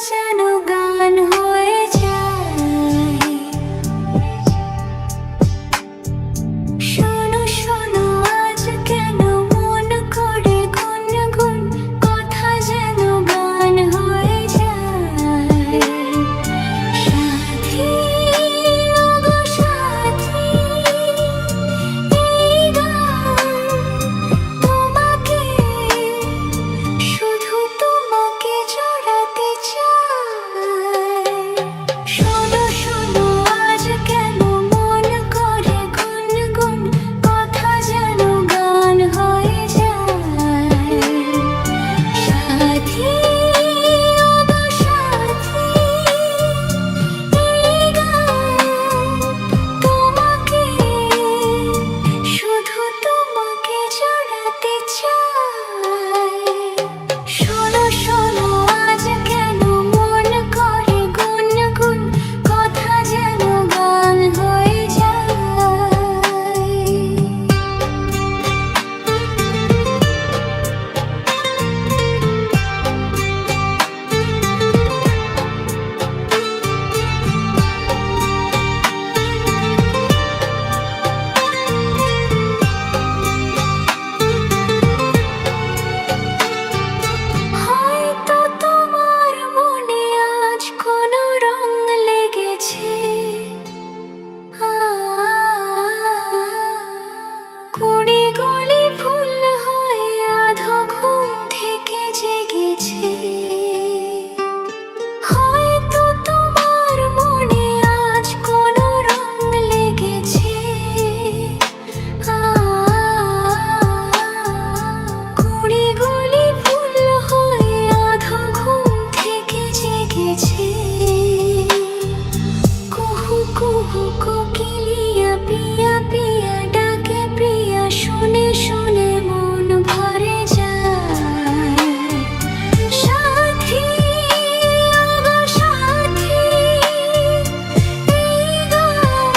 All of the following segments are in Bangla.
যেন গান হয়ে যায়। শোনো শোনো আজ কেন মন করে গুনগুন, কথা যেন গান হয়ে যায়। সাথী ওগো সাথী, এই গান তোমাকে, শুধু তোমাকে জড়াতে চাই। শোনো শোনো আজ কেন মন করে গুনগুন, কথা যেন গান হয়ে যায়। সাথী ওগো সাথী, এই গান তোমাকে, শুধু তোমাকে জড়াতে চাই। শোনো শোনো আজ কেন মন করে গুনগুন, কথা যেন গান হয়ে যায়। হয়তো তোমার মনে আজ কোনো রং লেগেছে, কুড়ি গলি ফুল হয়ে আধো ঘুম থেকে জেগেছে। হয়তো তোমার মনে আজ কোনো রং লেগেছে, কুড়ি গলি ফুল হয়ে আধো ঘুম থেকে জেগেছে। কুহু কুহু কোকিলিয়া পিয়া পিয়া ডাকে প্রিয়া, শুনে শুনে মন ভরে যায়। সাথী ওগো সাথী, এই গান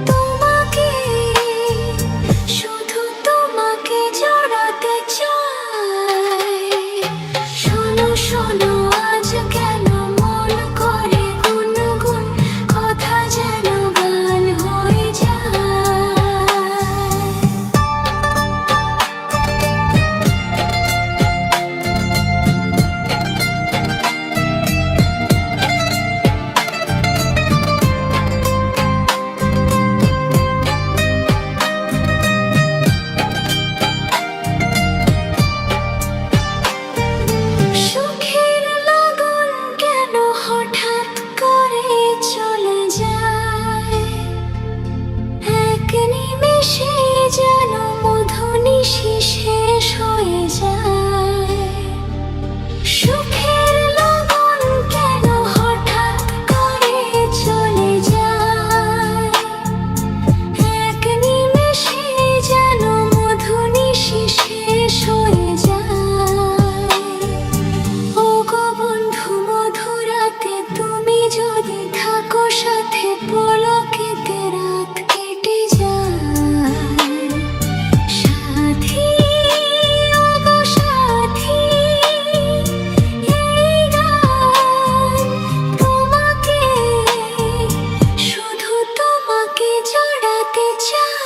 তোমাকে, শুধু তোমাকে জড়াতে চাই। শোনো শোনো আজ কেন মন করে গুনগুন, কথা যেন গান হয়ে যায়। সুখের লগন কেন হঠাৎ করে চলে যায়, এক নিমেষে যেন মধুনিশি শেষ হয়ে যায়। সুখের লগন কেন হঠাৎ করে চলে যায়, এক নিমেষে যেন মধুনিশি শেষ হয়ে যায়। ওগো বন্ধু মধুরাতে তুমি যদি থাকো সাথে, পলকেতে রাত কেটে যায়। সাথী ওগো সাথী, এই গান তোমাকে, শুধু তোমাকে জড়াতে চাই।